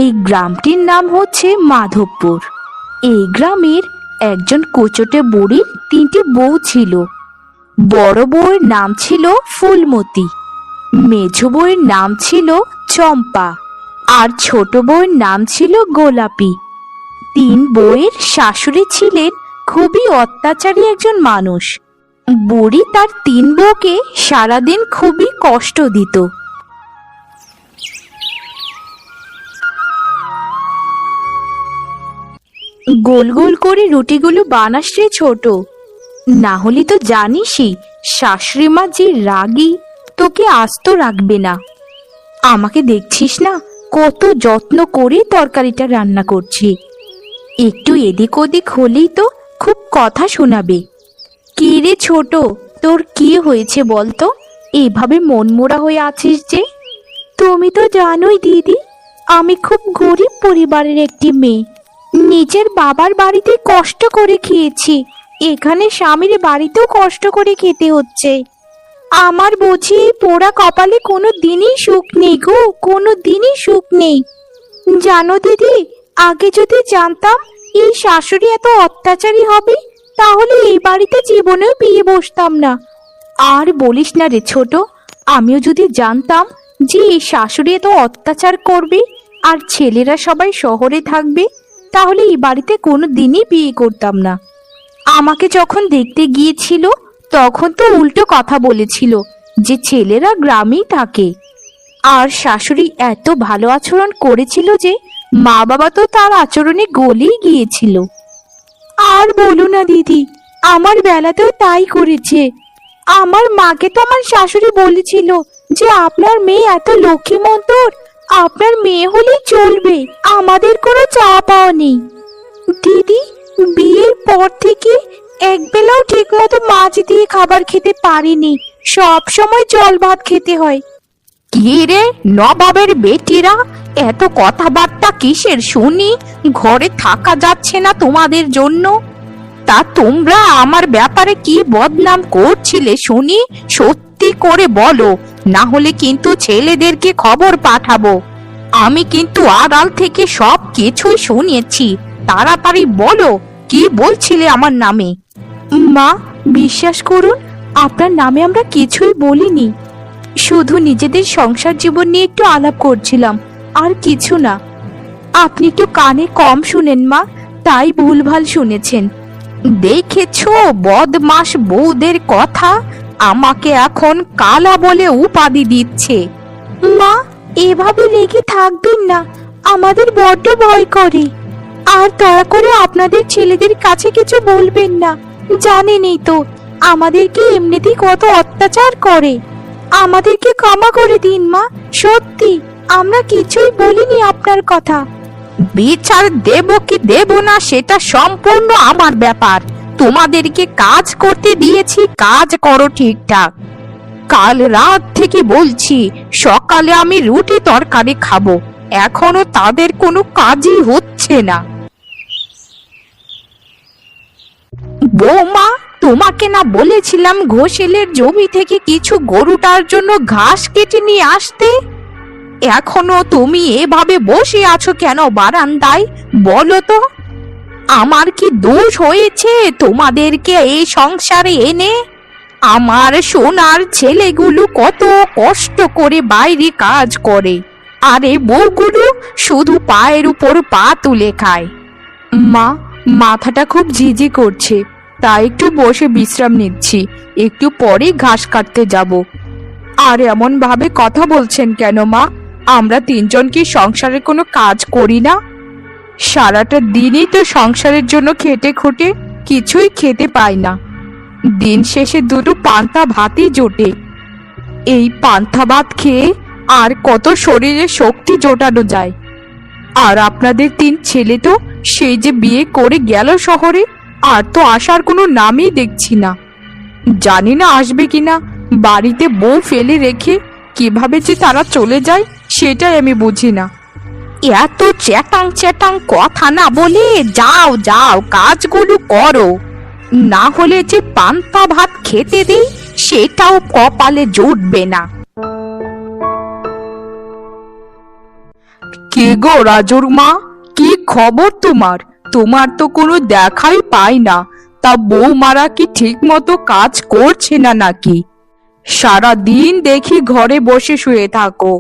এই গ্রামটির নাম হচ্ছে মাধবপুর। এই গ্রামের একজন কুচটে বুড়ির তিনটি বউ ছিল। বড় বউয়ের নাম ছিল ফুলমতি, মেজ বউয়ের নাম ছিল চম্পা, আর ছোট বউয়ের নাম ছিল গোলাপি। তিন বউয়ের শাশুড়ি ছিলেন খুবই অত্যাচারী একজন মানুষ। বুড়ি তার তিন বউকে সারাদিন খুবই কষ্ট দিত। গোল গোল করে রুটিগুলো বানাস রে ছোট, না হলে তো জানিসই শাশুড়ি মা যে রাগী, তোকে আস্ত রাখবে না। আমাকে দেখছিস না কত যত্ন করে তরকারিটা রান্না করছি, একটু এদিক ওদিক হলেই তো খুব কথা শোনাবে। কি রে ছোট, তোর কি হয়েছে বলতো? এভাবে মনমোড়া হয়ে আছিস যে? তুমি তো জানোই দিদি, আমি খুব গরিব পরিবারের একটি মেয়ে। নিজের বাবার বাড়িতে কষ্ট করে খেয়েছি, এখানে স্বামীর বাড়িতেও কষ্ট করে খেতে হচ্ছে। আমার বুঝি পোড়া কপালে কোনো দিনই সুখ নেই গো, কোনো দিনই সুখ নেই। জানো দিদি, আগে যদি জানতাম এই শাশুড়ি এত অত্যাচারী হবে, তাহলে এই বাড়িতে জীবনেও বিয়ে বসতাম না। আর বলিস না রে ছোট, আমিও যদি জানতাম যে এই শাশুড়ি এত অত্যাচার করবে আর ছেলেরা সবাই শহরে থাকবে, তাহলে এই বাড়িতে কোনো দিনই বিয়ে করতাম না। আমাকে যখন দেখতে গিয়েছিল তখন তো উল্টো কথা বলেছিল যে ছেলেরা গ্রামেই থাকে। আর শাশুড়ি এত ভালো আচরণ করেছিল যে মা বাবা তো তার আচরণে গলেই গিয়েছিল। আর বলো না দিদি, আমার বেলাতেও তাই করেছে। আমার মাকে তো আমার শাশুড়ি বলেছিল যে আপনার মেয়ে এত লক্ষ্মীমন্তর, আপনার মেয়ে হলেই চলবে, আমাদের কোনো চাওয়া পাওয়া নেই। দিদি, বিয়ের পর থেকে একবেলাও ঠিক মতো মাছ দিয়ে খাবার খেতে পারিনি, সব সময় জল ভাত খেতে হয়। কি রে নবাবের বেটিরা, এত কথাবার্তা কিসের শুনি? ঘরে থাকা যাচ্ছে না তোমাদের জন্য? তা তোমরা আমার ব্যাপারে কি বদনাম করছিলে শুনি? সত্যি করে বলো, না হলে কিন্তু ছেলেদেরকে খবর পাঠাবো। আমি কিন্তু আড়াল থেকে সব কিছুই শুনেছি, তাড়াতাড়ি বলো কি বলছিলে আমার নামে। মা, বিশ্বাস করুন, আপনার নামে আমরা কিছুই বলিনি, শুধু নিজেদের সংসার জীবন নিয়ে একটু আলাপ করছিলাম, আর কিছু না। আপনি একটু কানে কম শুনেন মা, তাই ভুলভাল শুনেছেন। দেখেছো বদমাস বউদের কথা, আমাকে এখন কালা বলে উপাধি দিচ্ছে। মা, এভাবে লেগে থাকবেন না, আমাদের বড্ড ভয় করে। আর দয়া করে আপনাদের ছেলেদের কাছে কিছু বলবেন না, জানেনই তো আমাদেরকে এমনিতেই কত অত্যাচার করে। আমাদেরকে ক্ষমা করে দিন মা, সত্যি আমরা কিছুই বলিনি আপনার কথা। বিচার দেব কি দেব না সেটা সম্পূর্ণ আমার ব্যাপার। তোমাদেরকে কাজ করতে দিয়েছি, কাজ করো ঠিকঠাক। কাল রাত থেকে বলছি সকালে আমি রুটি তরকারি খাবো, এখনো তাদের কোনো কাজই হচ্ছে না। বৌমা, তোমাকে না বলেছিলাম ঘোষেলের জমি থেকে কিছু গরুটার জন্য ঘাস কেটে নিয়ে আসতে? এখনো তুমি এভাবে বসে আছো কেন বারান্দায়, বলো তো? আমার কি দোষ হয়েছে তোমাদেরকে এই সংসারে এনে? আমার সোনার ছেলেগুলো কত কষ্ট করে বাইরে কাজ করে, আর এই বউগুলো শুধু পায়ের উপর পা তুলে খায়। মা, মাথাটা খুব ঝিঝি করছে, তাই একটু বসে বিশ্রাম নিচ্ছি, একটু পরে ঘাস কাটতে যাব। আর এমন ভাবে কথা বলছেন কেন মা? আমরা তিনজন কি সংসারে কোনো কাজ করি না? সারাটা দিনই তো সংসারের জন্য খেটে খুঁটে কিছুই খেতে পাই না, দিন শেষে দুটো পান্তা ভাতই জোটে। এই পান্তা ভাত খেয়ে আর কত শরীরে শক্তি জোটানো যায়। আর আপনাদের তিন ছেলে তো সেই যে বিয়ে করে গেল শহরে, আর তো আসার কোনো নামই দেখছি না। জানি না আসবে কিনা, বাড়িতে বউ ফেলে রেখে কিভাবে যে তারা চলে যায় সেটাই আমি বুঝি না। এত চ্যাটাং চ্যাটাং কথা না বলে যাও যাও কাজগুলো করো, না হলে যে পান্তা ভাত খেতে দেই সেটাও কপালে জুটবে না। কে গো রাজুর মা, কি খবর তোমার? তোমার তো কোনো দেখাই পাই না। তা বৌমারা কি ঠিক মতো কাজ করছে না নাকি? সারা দিন দেখি ঘরে বসে শুয়ে থাকো।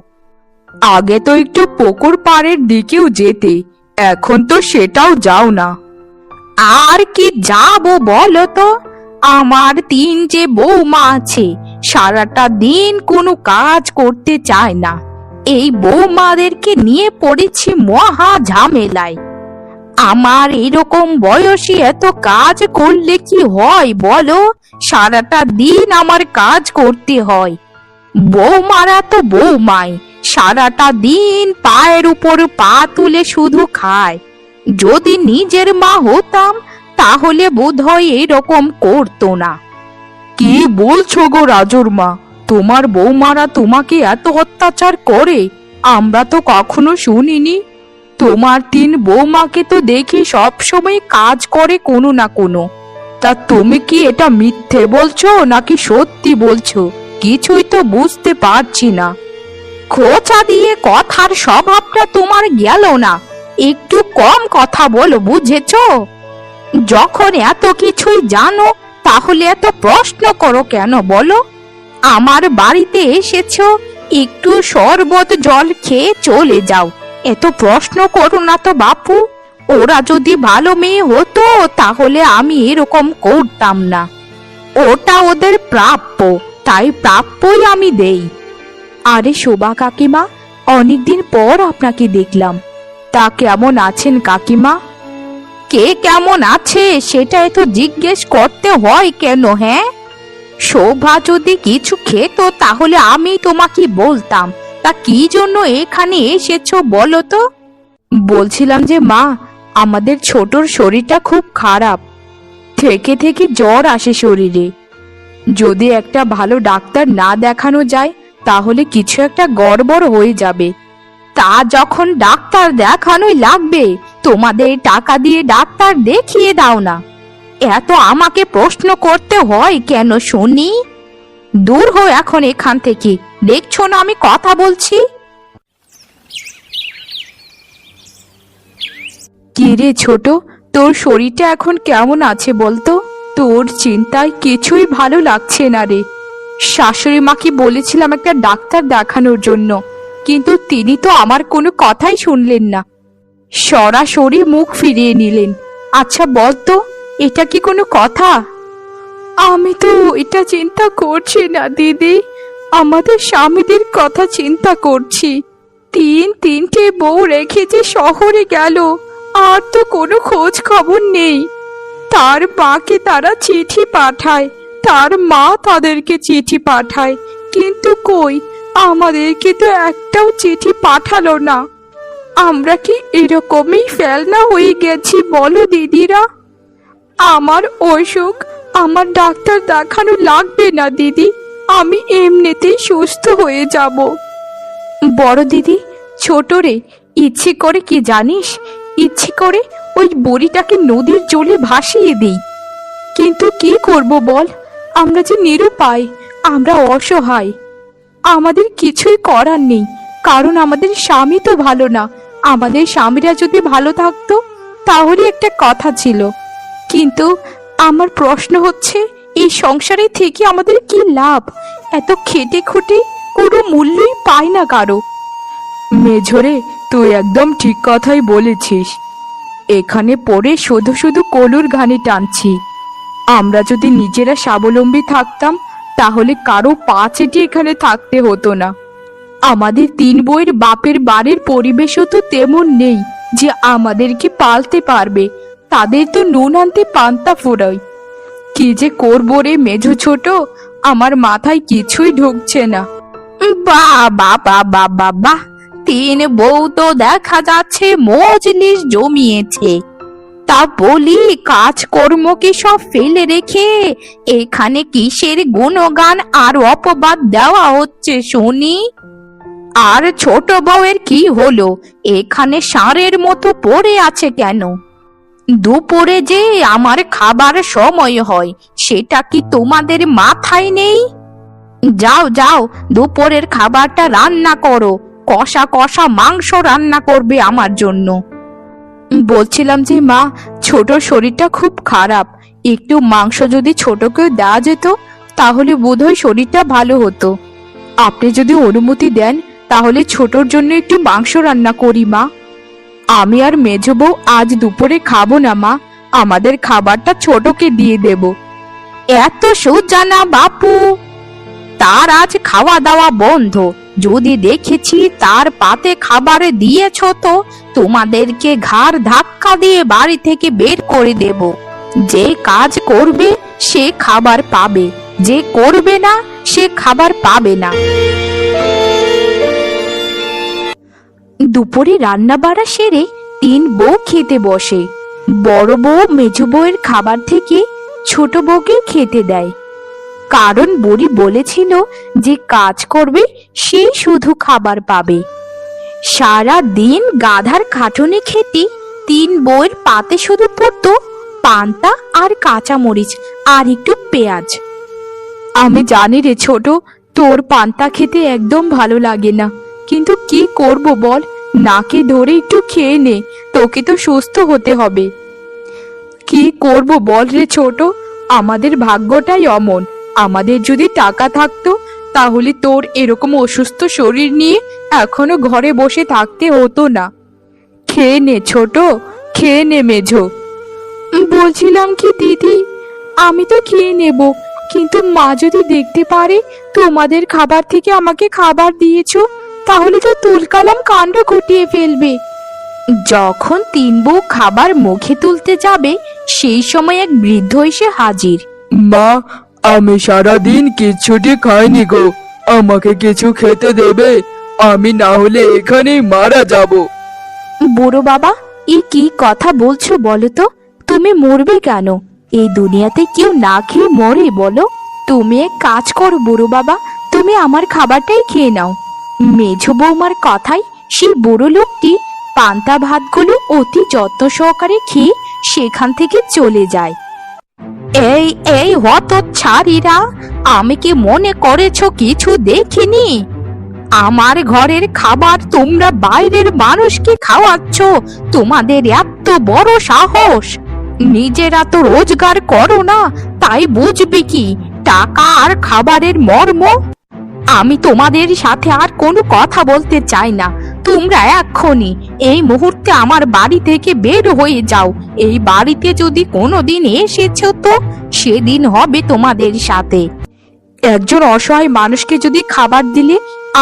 আগে তো একটু পুকুর পাড়ের দিকেও যেতে, এখন তো সেটাও যাও না। আর কি যাবো বলো তো? আমার তিন যে বৌমা আছে, সারাটা দিন কোনো কাজ করতে চায় না। এই বৌমাদেরকে নিয়ে পড়েছি মহা ঝামেলায়। আমার এরকম বয়সে এত কাজ করলে কি হয় বলো? সারাটা দিন আমার কাজ করতে হয়। বৌমারা তো বৌমাই, সারাটা দিন পায়ের উপর পা তুলে শুধু খায়। যদি নিজের মা হতাম তাহলে বোধহয় এরকম করতো না। কি বলছো গো রাজুর মা? তোমার বৌমারা তোমাকে এত অত্যাচার করে? আমরা তো কখনো শুনিনি। তোমার তিন বৌমাকে তো দেখি সব সময় কাজ করে কোনো না কোনো। তা তুমি কি এটা মিথ্যে বলছো নাকি সত্যি বলছো? কিছুই তো বুঝতে পারছি না। খোঁচা দিয়ে কথার স্বভাবটা তোমার গেল না। একটু কম কথা বলো, বুঝেছো? যখন এত কিছুই জানো তাহলে এত প্রশ্ন করো কেন বলো? আমার বাড়িতে এসেছো, একটু শরবত জল খেয়ে চলে যাও। এত প্রশ্ন করো না তো বাপু। ওরা যদি ভালো মেয়ে হতো তাহলে আমি এরকম করতাম না। ওটা ওদের প্রাপ্য, তাই প্রাপ্যই আমি দেই। আরে শোভা কাকিমা, অনেকদিন পর আপনাকে দেখলাম। তা কেমন আছেন কাকিমা? কে কেমন আছে সেটা এত জিজ্ঞেস করতে হয় কেন? হ্যাঁ, শোভা যদি কিছু খেত তাহলে আমি তোমাকে বলতাম। তা কি জন্য এখানে এসেছো বলো তো? বলছিলাম যে মা, আমাদের ছোটর শরীরটা খুব খারাপ। থেকে থেকে জ্বর আসে শরীরে। যদি একটা ভালো ডাক্তার না দেখানো যায় তাহলে কিছু একটা গড়বড় হয়ে যাবে। তা যখন ডাক্তার দেখানোই লাগবে, তোমাদের টাকা দিয়ে ডাক্তার দেখিয়ে দাও না। এত আমাকে প্রশ্ন করতে হয় কেন শুনি? দূর হও এখন এখান থেকে। দেখছো না আমি কথা বলছি? কি রে ছোট, তোর শরীরটা এখন কেমন আছে বলতো? তোর চিন্তায় কিছুই ভালো লাগছে না রে। শাশুড়ি মাকে বলেছিলাম একটা ডাক্তার দেখানোর জন্য, কিন্তু তিনি তো আমার কোনো কথাই শুনলেন না। সরাসরি মুখ ফিরিয়ে নিলেন। আচ্ছা বলতো, এটা কি কোনো কথা? আমি তো এটা চিন্তা করছি না দিদি, আমাদের স্বামীদের কথা চিন্তা করছি। তিনটে বউ রেখে যে শহরে গেল, আর তো কোনো খোঁজ খবর নেই। তার মাকে তারা চিঠি পাঠায়, তার মা তাদেরকে চিঠি পাঠায়, কিন্তু কই, আমাদেরকে তো একটাও চিঠি পাঠালো না। আমরা কি এরকমই ফেলনা হয়ে গেছি বলো দিদিরা? আমার অসুখ, আমার ডাক্তার দেখানো লাগবে না দিদি, আমি এমনিতেই সুস্থ হয়ে যাব। বড় দিদি, ছোট রে, ইচ্ছে করে কি জানিস, ইচ্ছে করে ওই বুড়িটাকে নদীর জলে ভাসিয়ে দিই। কিন্তু কি করব বল, আমরা যে নিরুপায়, আমরা অসহায়। আমাদের কিছুই করার নেই, কারণ আমাদের স্বামী তো ভালো না। আমাদের স্বামীরা যদি ভালো থাকতো তাহলে একটা কথা ছিল। কিন্তু আমার প্রশ্ন হচ্ছে, এই সংসারে থেকে আমাদের কি লাভ? এত খেটে খুঁটে কোনো মূল্যই পায় না কারো। মেঝরে, তুই একদম ঠিক কথাই বলেছিস। এখানে পড়ে শুধু শুধু কলুর ঘানি টানছি। আমরা যদি নিজেরা স্বাবলম্বী থাকতাম তাহলে কারো পা চেটে এখানে থাকতে হতো না। আমাদের তিন বউয়ের বাপের বাড়ির পরিবেশও তো তেমন নেই যে আমাদেরকে পালতে পারবে। তাদের তো নুন আনতে পান্তা ফোড়াই। কি যে করবো রে মেঝো ছোট, আমার মাথায় কিছুই ঢুকছে না। বাহ বাহ বাহ বাহ বাহ বাহ, তিন বউ তো দেখা যাচ্ছে মজলিস জমিয়েছে। তা বলি, কাজকর্ম কি সব ফেলে রেখে এখানে কিসের গুণগান আর অপবাদ দেওয়া হচ্ছে শুনি? আর ছোট বউয়ের কি হলো? এখানে ষাঁড়ের মতো পড়ে আছে কেন? দুপুরে যে আমার খাবার সময় হয় সেটা কি তোমাদের মাথায় নেই? যাও যাও, দুপুরের খাবারটা রান্না করো। কষা কষা মাংস রান্না করবে আমার জন্য। বলছিলাম যে মা, ছোটর শরীরটা খুব খারাপ, একটু মাংস যদি ছোটকেও দেওয়া যেত তাহলে বোধহয় শরীরটা ভালো হতো। আপনি যদি অনুমতি দেন তাহলে ছোটর জন্য একটু মাংস রান্না করি মা। আমি আর মেজ বউ আজ দুপুরে খাবো না মা, আমাদের খাবারটা ছোটকে দিয়ে দেব। এত সোজা না বাপু, তার আজ খাওয়া দাওয়া বন্ধ। যদি দেখেছি তার পাতে খাবারে দিয়েছ তো তোমাদেরকে ঘাড় ধাক্কা দিয়ে বাড়ি থেকে বের করে দেব। যে কাজ করবে সে খাবার পাবে, যে করবে না সে খাবার পাবে না। দুপুরে রান্না বাড়া সেরে তিন বউ খেতে বসে। বড় বউ মেজ বউয়ের খাবার থেকে ছোট বউকে খেতে দেয়, কারণ বুড়ি বলেছিল যে কাজ করবে সে শুধু খাবার পাবে। সারা দিন গাধার খাটুনি খেতে তিন বউয়ের পাতে শুধু পড়তো পান্তা আর কাঁচা মরিচ আর একটু পেঁয়াজ। আমি জানি রে ছোট, তোর পান্তা খেতে একদম ভালো লাগে না, কিন্তু কি করব বল, নাকে ধরে একটু খেয়ে নে, তোকে তো সুস্থ হতে হবে। কি করব বল রে ছোট, আমাদের ভাগ্যটাই অমন। আমাদের যদি টাকা থাকতো তাহলে তোর এরকম অসুস্থ শরীর নিয়ে এখনো ঘরে বসে থাকতে হতো না। খেয়ে নে ছোট, খেয়ে নে মেঝো। বলছিলাম কি দিদি, আমি তো খেয়ে নেব, কিন্তু মা যদি দেখতে পারে তোমাদের খাবার থেকে আমাকে খাবার দিয়েছো তাহলে তো তুলকালাম কাণ্ড ঘটিয়ে ফেলবে। যখন তিন বউ খাবার মুখে তুলতে যাবে সেই সময় এক বৃদ্ধ এসে হাজির। মা, আমি সারাদিন কিচ্ছুটি খাইনি গো, আমাকে কিছু খেতে দেবে, আমি না হলে এখানেই মারা যাব। বুড়ো বাবা, এই কি কথা বলছো বলো তো? তুমি মরবে কেন? এই দুনিয়াতে কেউ না খেয়ে মরে বলো? তুমি এক কাজ করো বুড়ো বাবা, তুমি আমার খাবারটাই খেয়ে নাও। মেঝো বৌমার কথাই সেই বুড়ো লোকটি পান্তা ভাতগুলো অতি যত্ন সহকারে খেয়ে সেখান থেকে চলে যায়। এই এই হতচ্ছাড়িরা, আমি কি মনে করেছো কিছু দেখিনি? আমার ঘরের খাবার তোমরা বাইরের মানুষকে খাওয়াচ্ছ, তোমাদের এত বড় সাহস! নিজেরা তো রোজগার করো না, তাই বুঝবে কি টাকা আর খাবারের মর্ম? আমি তোমাদের সাথে আর কোনো কথা বলতে চাই না। তোমরা এক্ষুনি এই মুহূর্তে আমার বাড়ি থেকে বের হয়ে যাও। এই বাড়িতে যদি কোনোদিন এসেছো তো সেদিন হবে তোমাদের সাথে। একজন অসহায় মানুষকে যদি খাবার দিলে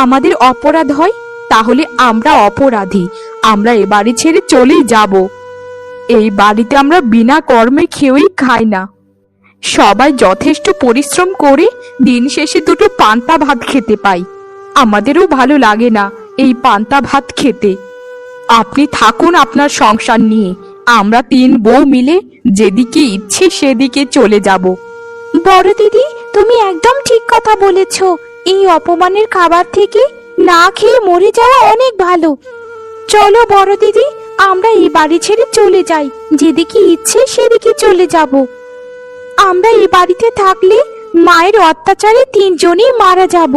আমাদের অপরাধ হয় তাহলে আমরা অপরাধী। আমরা এ বাড়ি ছেড়ে চলেই যাব। এই বাড়িতে আমরা বিনা কর্মে খেয়েই খাই না। সবাই যথেষ্ট পরিশ্রম করে দিন শেষে দুটো পান্তা ভাত খেতে পাই। আমাদেরও ভালো লাগে না এই পান্তা ভাত খেতে। আপনি থাকুন আপনার সংসার নিয়ে, আমরা তিন বউ মিলে যেদিকে ইচ্ছে সেদিকে চলে যাব। বড় দিদি, তুমি একদম ঠিক কথা বলেছ। এই অপমানের খাবার থেকে না খেয়ে মরে যাওয়া অনেক ভালো। চলো বড় দিদি, আমরা এই বাড়ি ছেড়ে চলে যাই, যেদিকে ইচ্ছে সেদিকে চলে যাব। আমরা এই বাড়িতে থাকলে মায়ের অত্যাচারে তিনজনই মারা যাব।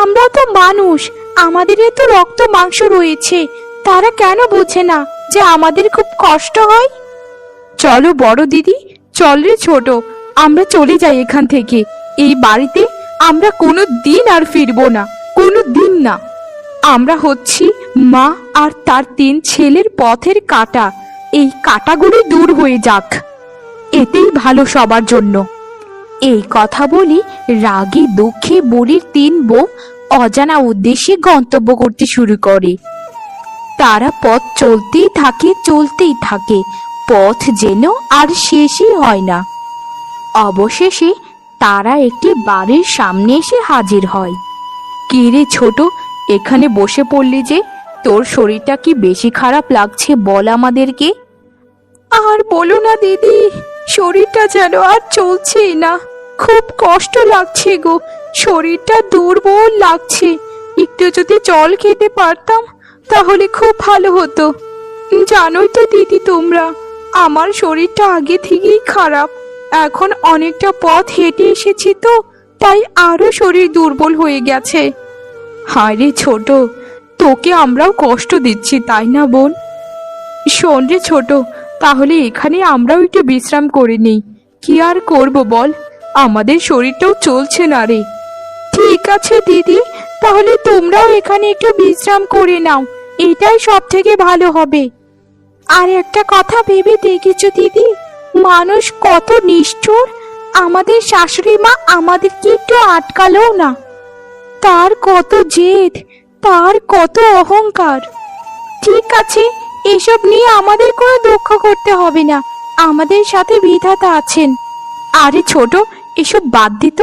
আমরা তো মানুষ, আমাদের তো রক্ত মাংস রয়েছে, তারা কেন বোঝে না যে আমাদের খুব কষ্ট হয়? চলো বড় দিদি, চল রে ছোট, আমরা চলে যাই এখান থেকে। এই বাড়িতে আমরা কোনো দিন আর ফিরবো না, কোনো দিন না। আমরা হচ্ছি মা আর তার তিন ছেলের পথের কাঁটা। এই কাঁটাগুলি দূর হয়ে যাক, এতেই ভালো সবার জন্য। এই কথা বলি রাগী দুঃখে বুড়ির তিন বউ অজানা উদ্দেশ্যে গন্তব্য করতে শুরু করে। তারা পথ চলতেই থাকে, পথ যেন আর শেষই হয় না। অবশেষে তারা একটি বাড়ির সামনে এসে হাজির হয়। কি রে ছোট, এখানে বসে পড়লি যে? তোর শরীরটা কি বেশি খারাপ লাগছে বল আমাদেরকে। আর বলো না দিদি, শরীরটা যেন আর চলছেই না, খুব কষ্ট লাগছে গো, শরীরটা দুর্বল লাগছে। একটু যদি জল খেতে পারতাম তাহলে খুব ভালো হতো। জানোই তো দিদি তোমরা, আমার শরীরটা আগে থেকেই খারাপ, এখন অনেকটা পথ হেঁটে এসেছি তো তাই আরো শরীর দুর্বল হয়ে গেছে। হায় রে ছোট, তোকে আমরাও কষ্ট দিচ্ছি, তাই না বোন? শোন রে ছোট, তাহলে এখানে আমরাও একটু বিশ্রাম করে নেই। কি আর করব বল, আমাদের শরীরটাও চলছে না রে। ঠিক আছে দিদি, তাহলে তোমরাও এখানে একটু বিশ্রাম করে নাও, এটাই সব থেকে ভালো হবে। আর একটা কথা ভেবে দেখেছো দিদি, মানুষ কত নিষ্ঠুর। আমাদের শাশুড়ি মা আমাদেরকে একটু আটকালোও না। তার কত জেদ, তার কত অহংকার। ঠিক আছে, এসব নিয়ে আমাদের কোনো দুঃখ করতে হবে না, আমাদের সাথে বিধাতা আছেন। আরে ছোট, এসব বাদ দিত,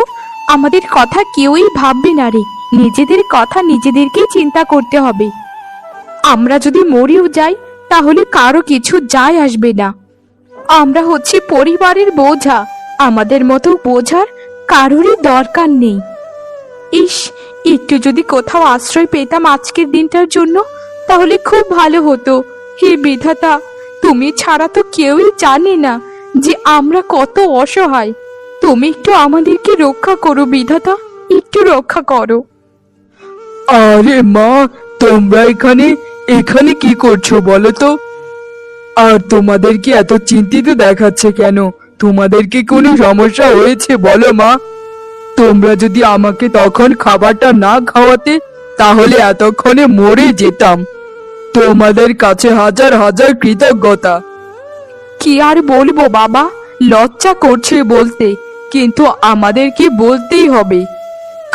আমাদের কথা কেউই ভাববে না রে, নিজেদের কথা নিজেদেরকেই চিন্তা করতে হবে। আমরা যদি মরেও যাই তাহলে কারো কিছু যায় আসবে না। আমরা হচ্ছে পরিবারের বোঝা, আমাদের মতো বোঝার কারোরই দরকার নেই। ইস, একটু যদি কোথাও আশ্রয় পেতাম আজকের দিনটার জন্য, তাহলে খুব ভালো হতো। হে বিধাতা, তুমি ছাড়া তো কেউই জানে না যে আমরা কত অসহায়। তুমি একটু আমাদেরকে রক্ষা করো বিধাতা, একটু রক্ষা করো। আরে মা, তোমরা এখানে এখানে কি করছো বলো তো? আর তোমাদেরকে এত চিন্তিত দেখাচ্ছে কেন? তোমাদের কি কোনো সমস্যা হয়েছে বলো মা? তোমরা যদি আমাকে তখন খাবারটা না খাওয়াতে, তাহলে এতক্ষণে মরে যেতাম। তোমাদের কাছে হাজার হাজার কৃতজ্ঞতা। কি আর বলবো বাবা, লজ্জা করছে বলতে, কিন্তু আমাদেরকে বলতেই হবে।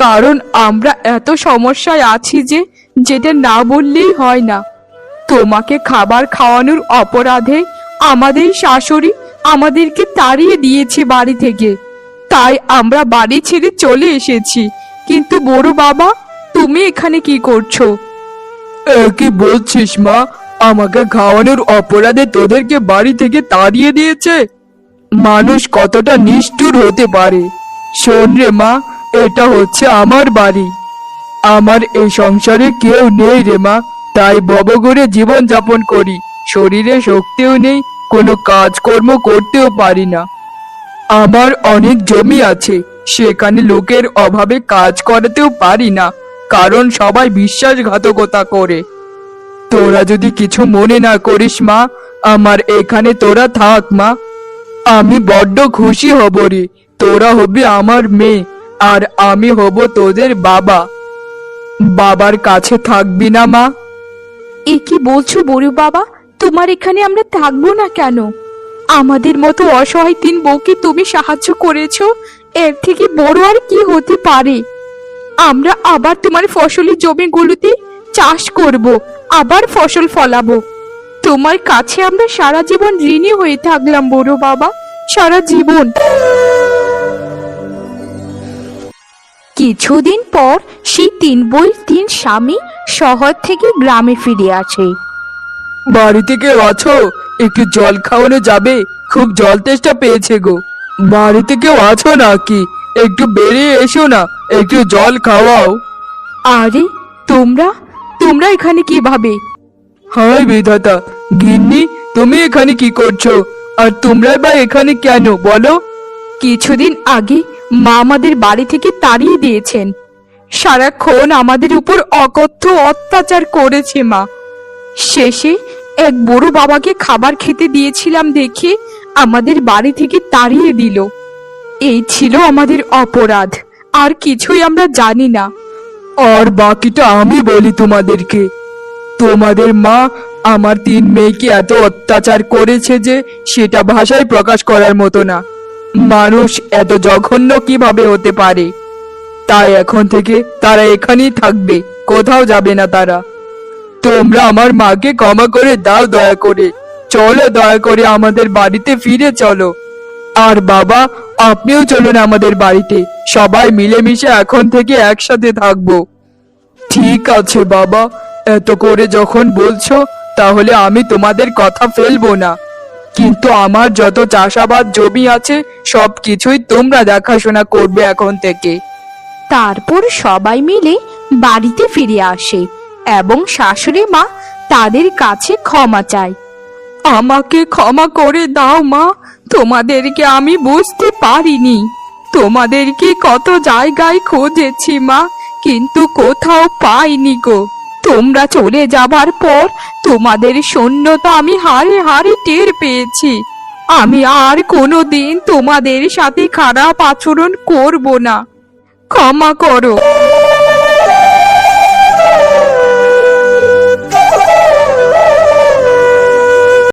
কারণ আমরা এত সমস্যায় আছি যে যেটা না বললেই হয় না। তোমাকে খাবার খাওয়ানোর অপরাধে আমাদের শাশুড়ি আমাদেরকে তাড়িয়ে দিয়েছে বাড়ি থেকে, তাই আমরা বাড়ি ছেড়ে চলে এসেছি। কিন্তু বড় বাবা, তুমি এখানে কি করছো? কি বলছিস মা? আমাকে খাওয়ানোর অপরাধে তোদেরকে বাড়ি থেকে তাড়িয়ে দিয়েছে? মানুষ কতটা নিষ্ঠুর হতে পারে! শোন রে মা, এটা হচ্ছে আমার বাড়ি। আমার এই সংসারে কেউ নেই রে মা, তাই ভবঘুরে জীবন যাপন করি। শরীরে শক্তিও নেই, কোনো কাজকর্ম করতেও পারি না। আমার অনেক জমি আছে, সেখানে লোকের অভাবে কাজ করাতেও পারি না, কারণ সবাই বিশ্বাসঘাতকতা করে। তোরা যদি কিছু মনে না করিস মা, আমার এখানে তোরা থাক মা। আমি বড্ড খুশি হব রে। তোরা হবি আমার মেয়ে, আর আমি হব তোদের বাবা। বাবার কাছে থাকবি না মা? এ কি বলছো বড় বাবা, তোমার এখানে আমরা থাকবো না কেন? আমাদের মতো অসহায় তিন বউকে তুমি সাহায্য করেছো, এর থেকে বড় আর কি হতে পারে? আমরা আবার তোমার ফসলি জমিগুলোতে চাষ করব, আবার ফসল ফলাবো। তোমার কাছে আমরা সারা জীবন ঋণী হয়ে থাকলাম বড় বাবা, সারা জীবন। কিছুদিন পর সেই তিন বই তিন স্বামী শহর থেকে গ্রামে ফিরে আসে। বাড়িতে কেউ আছো? একটু জল খাওয়ানো যাবে? খুব জল তেষ্টা পেয়েছে গো। বাড়িতে কেউ আছো নাকি? একটু বেরিয়ে এসো না, একটু জল খাওয়াও। আরে তোমরা তোমরা এখানে কিভাবে? হায় বিধাতা, গিন্নি তুমি এখানে কি করছো? আর তোমরা বা এখানে কেন বলো? কিছুদিন আগে মা আমাদের বাড়ি থেকে তাড়িয়ে দিয়েছেন। সারাক্ষণ আমাদের উপর অকথ্য অত্যাচার করেছে মা। শেষে এক বড় বাবাকে খাবার খেতে দিয়েছিলাম দেখে আমাদের বাড়ি থেকে তাড়িয়ে দিল। এই ছিল আমাদের অপরাধ, আর কিছুই আমরা জানি না। আর বাকিটা আমি বলি তোমাদেরকে। তোমাদের মা আমার তিন মেয়েকে এত অত্যাচার করেছে যে সেটা ভাষায় প্রকাশ করার মতো না। মানুষ এত জঘন্য কিভাবে হতে পারে? তাই এখন থেকে তারা এখানেই থাকবে, কোথাও যাবে না তারা। তোমরা আমার মাকে ক্ষমা করে দাও দয়া করে। চলো দয়া করে আমাদের বাড়িতে ফিরে চলো। আর বাবা, আপনিও চলুন আমাদের বাড়িতে, সবাই মিলেমিশে এখন থেকে একসাথে থাকবো। ঠিক আছে বাবা, এত করে যখন বলছো তাহলে আমি তোমাদের কথা ফেলবো না। কিন্তু আমার যত চাষাবাদ জমি আছে সব কিছুই তোমরা দেখাশোনা করবে এখন থেকে। তারপর সবাই মিলে বাড়িতে ফিরে আসে এবং শাশুড়ি মা তাদের কাছে ক্ষমা চায়। আমাকে ক্ষমা করে দাও মা, তোমাদেরকে আমি বুঝতে পারিনি। তোমাদেরকে কত জায়গায় খুঁজেছি মা, কিন্তু কোথাও পাইনি গো। তোমরা চলে যাবার পর তোমাদের শূন্যতা আমি হাড়ে হাড়ে টের পেয়েছি। আমি আর কোনোদিন তোমাদের সাথে খারাপ আচরণ করব না। ক্ষমা করো।